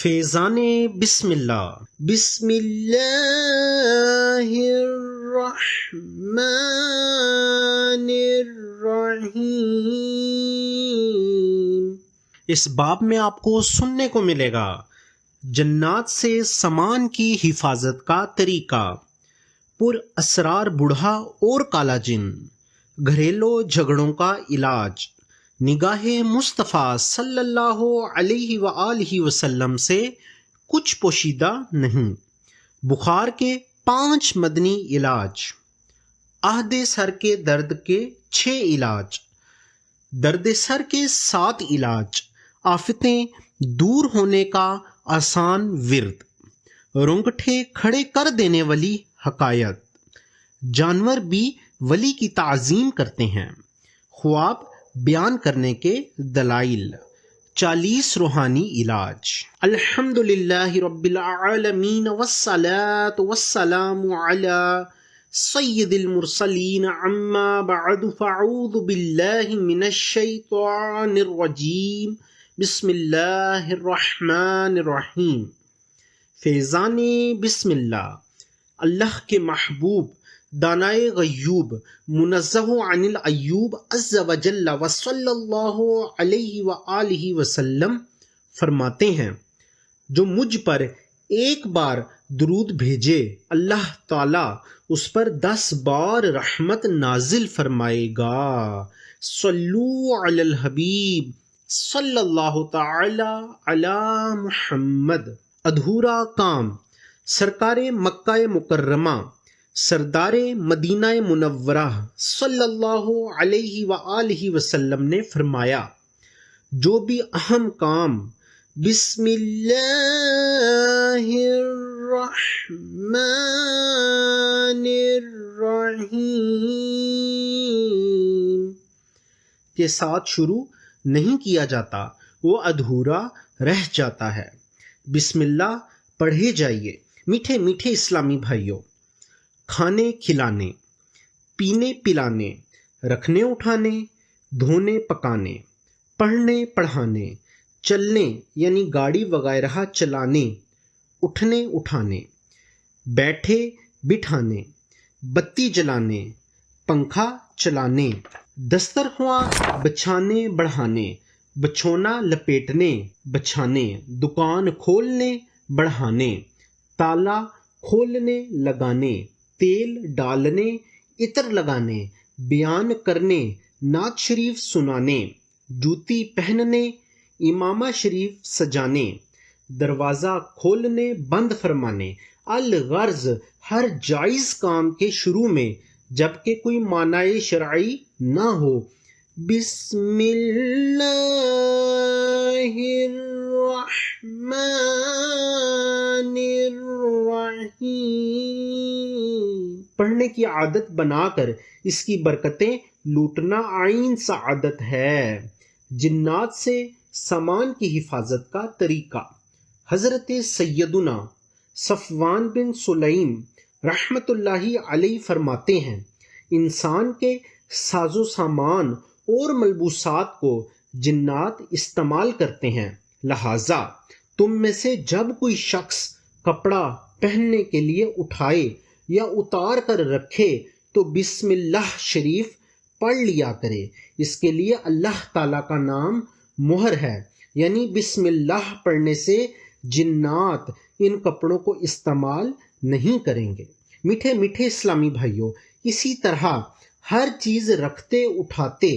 فیضان بسم اللہ۔ بسم اللہ الرحمن الرحیم۔ اس باب میں آپ کو سننے کو ملے گا جنات سے سامان کی حفاظت کا طریقہ، پر اسرار بوڑھا اور کالا جن، گھریلو جھگڑوں کا علاج، نگاہ مصطفیٰ صلی اللہ علیہ وآلہ وسلم سے کچھ پوشیدہ نہیں، بخار کے 5 مدنی علاج، عہد سر کے درد کے 6 علاج، درد سر کے 7 علاج، آفتیں دور ہونے کا آسان ورد، رونگٹے کھڑے کر دینے والی حکایت، جانور بھی ولی کی تعظیم کرتے ہیں، خواب بیان کرنے کے دلائل، 40 روحانی علاج۔ الحمدللہ رب العالمین والصلاة والسلام علی سید المرسلین، اما بعد فاعوذ باللہ من الشیطان الرجیم، بسم اللہ الرحمن الرحیم۔ فیضان بسم اللہ، اللہ کے محبوب دانائے غیوب، منزہ عن العیوب عز وجل وصلی اللہ علیہ وآلہ وسلم فرماتے ہیں، جو مجھ پر ایک بار درود بھیجے اللہ تعالیٰ اس پر 10 بار رحمت نازل فرمائے گا۔ صلو علی الحبیب صلی اللہ تعالی علی محمد۔ ادھورا کام، سرکار مکہ مکرمہ سردار مدینہ منورہ صلی اللہ علیہ وآلہ وسلم نے فرمایا، جو بھی اہم کام بسم اللہ الرحمن الرحیم کے ساتھ شروع نہیں کیا جاتا وہ ادھورا رہ جاتا ہے۔ بسم اللہ پڑھے جائیے۔ میٹھے میٹھے اسلامی بھائیوں، کھانے کھلانے، پینے پلانے، رکھنے اٹھانے، دھونے پکانے، پڑھنے پڑھانے، چلنے یعنی گاڑی وغیرہ چلانے، اٹھنے اٹھانے، بیٹھے بٹھانے، بتی جلانے، پنکھا چلانے، دسترخواں بچھانے بڑھانے، بچھونا لپیٹنے بچھانے، دکان کھولنے بڑھانے، تالا کھولنے لگانے، تیل ڈالنے، عطر لگانے، بیان کرنے، نعت شریف سنانے، جوتی پہننے، امامہ شریف سجانے، دروازہ کھولنے بند فرمانے، الغرض ہر جائز کام کے شروع میں جبکہ کوئی معنی شرعی نہ ہو بسم اللہ الرحمن الرحیم پڑھنے کی عادت بنا کر اس کی برکتیں لوٹنا عین سعادت ہے۔ جنات سے سامان کی حفاظت کا طریقہ، حضرت سیدنا صفوان بن سلیم رحمت اللہ علیہ فرماتے ہیں، انسان کے ساز و سامان اور ملبوسات کو جنات استعمال کرتے ہیں، لہٰذا تم میں سے جب کوئی شخص کپڑا پہننے کے لیے اٹھائے یا اتار کر رکھے تو بسم اللہ شریف پڑھ لیا کرے، اس کے لیے اللہ تعالیٰ کا نام مہر ہے، یعنی بسم اللہ پڑھنے سے جنات ان کپڑوں کو استعمال نہیں کریں گے۔ میٹھے میٹھے اسلامی بھائیوں، اسی طرح ہر چیز رکھتے اٹھاتے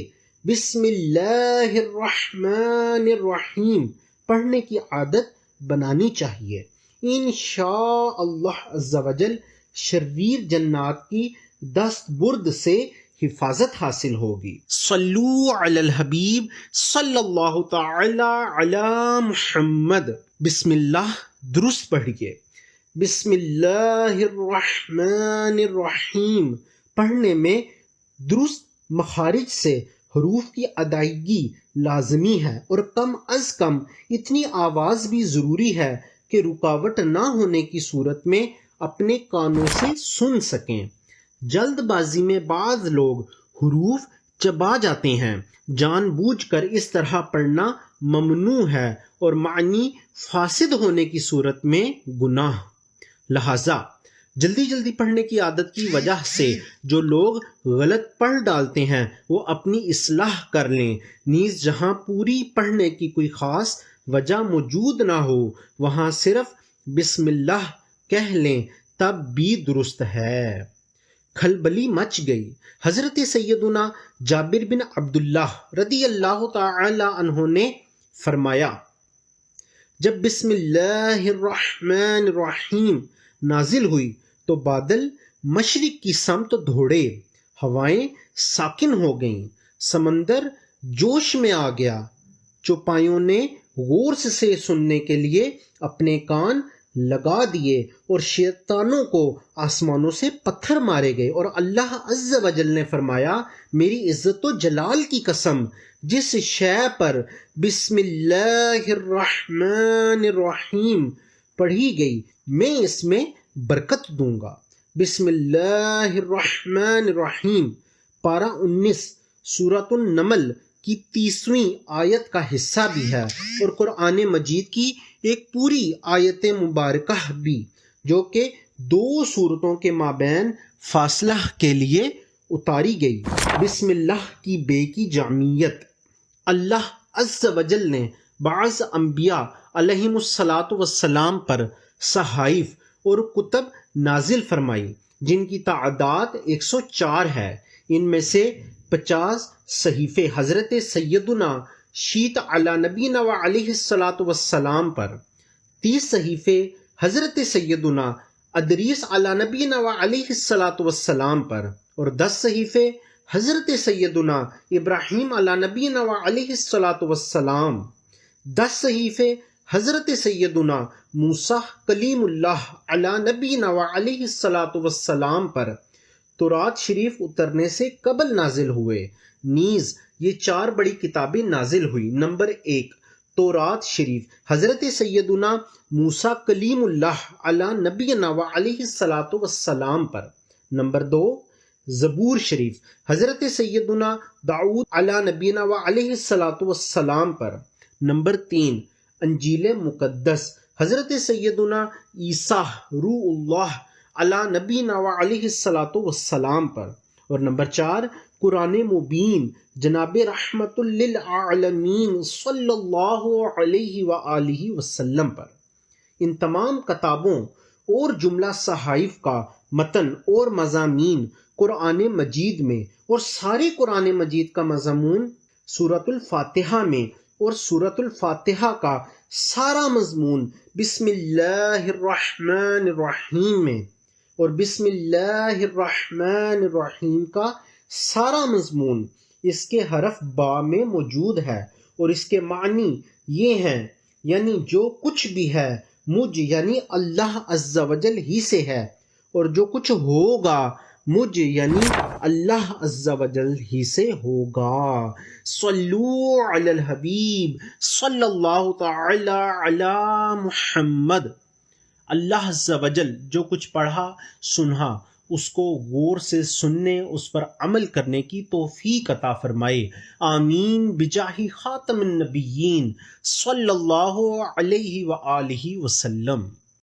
بسم اللہ الرحمن الرحیم پڑھنے کی عادت بنانی چاہیے، انشاء اللہ عز و جل شریر جنات کی دست برد سے حفاظت حاصل ہوگی۔ صلو علی الحبیب صلی اللہ تعالی علی محمد۔ بسم اللہ درست پڑھیے۔ بسم اللہ الرحمن الرحیم پڑھنے میں درست مخارج سے حروف کی ادائیگی لازمی ہے، اور کم از کم اتنی آواز بھی ضروری ہے کہ رکاوٹ نہ ہونے کی صورت میں اپنے کانوں سے سن سکیں۔ جلد بازی میں بعض لوگ حروف چبا جاتے ہیں، جان بوجھ کر اس طرح پڑھنا ممنوع ہے اور معنی فاسد ہونے کی صورت میں گناہ۔ لہذا جلدی جلدی پڑھنے کی عادت کی وجہ سے جو لوگ غلط پڑھ ڈالتے ہیں وہ اپنی اصلاح کر لیں، نیز جہاں پوری پڑھنے کی کوئی خاص وجہ موجود نہ ہو وہاں صرف بسم اللہ کہہ لیں تب بھی درست ہے۔ کھلبلی مچ گئی۔ حضرت سیدنا جابر بن عبداللہ رضی اللہ تعالی عنہ نے فرمایا، جب بسم اللہ الرحمن الرحیم نازل ہوئی تو بادل مشرق کی سمت دوڑے، ہوائیں ساکن ہو گئیں، سمندر جوش میں آ گیا، چوپایوں نے غور سے سننے کے لیے اپنے کان لگا دیے اور شیطانوں کو آسمانوں سے پتھر مارے گئے، اور اللہ عز و جل نے فرمایا، میری عزت و جلال کی قسم، جس شے پر بسم اللہ الرحمن الرحیم پڑھی گئی میں اس میں برکت دوں گا۔ بسم اللہ الرحمن الرحیم پارہ 19 سورۃ النمل کی 30ویں آیت کا حصہ بھی ہے اور قرآن مجید کی ایک پوری آیت مبارکہ بھی، جو کہ 2 سورتوں کے مابین فاصلہ کے لیے اتاری گئی۔ بسم اللہ کی بے کی جامعیت۔ اللہ عز و جل نے بعض انبیاء علیہم الصلاۃ والسلام پر صحائف اور کتب نازل فرمائی جن کی تعداد 104 ہے۔ ان میں سے 50 صحیفے حضرت سیدنا شیت علی نبینا و علیہ الصلاۃ والسلام پر، 30 صحیفے حضرت سیدنا ادریس علی نبینا و علیہ الصلاۃ والسلام پر، اور 10 صحیفے حضرت سیدنا ابراہیم علی نبینا و علیہ الصلاۃ والسلام، 10 صحیفے حضرت سیدنا موسیٰ کلیم اللہ علی نبینا و علیہ الصلاۃ والسلام پر تورات شریف اترنے سے قبل نازل ہوئے۔ نیز یہ 4 بڑی کتابیں نازل ہوئی۔ نمبر 1 تورات شریف حضرت سیدنا موسیٰ کلیم اللہ علی نبینا و علیہ الصلاۃ والسلام پر۔ نمبر 2 زبور شریف حضرت سیدنا داؤد علی نبینا و علیہ الصلاۃ والسلام پر۔ نمبر 3 انجیل مقدس حضرت سیدنا عیسیٰ روح اللہ علی نبینا و علیہ الصلاۃ والسلام پر، اور نمبر 4 قرآن مبین جناب رحمت للعالمین صلی اللہ علیہ وآلہ وسلم پر۔ ان تمام کتابوں اور جملہ صحائف کا متن اور مضامین قرآن مجید میں، اور سارے قرآن مجید کا مضمون سورۃ الفاتحہ میں، اور سورۃ الفاتحہ کا سارا مضمون بسم اللہ الرحمن الرحیم میں، اور بسم اللہ الرحمن الرحیم کا سارا مضمون اس کے حرف با میں موجود ہے، اور اس کے معنی یہ ہیں، یعنی جو کچھ بھی ہے مجھ یعنی اللہ عز و جل ہی سے ہے، اور جو کچھ ہوگا مجھ یعنی اللہ عز و جل ہی سے ہوگا۔ صلو علی الحبیب صلی اللہ تعالی علی محمد۔ اللہ عز و جل جو کچھ پڑھا سنا اس کو غور سے سننے، اس پر عمل کرنے کی توفیق عطا فرمائے، آمین بجاہ خاتم النبیین صلی اللہ علیہ وآلہ وسلم۔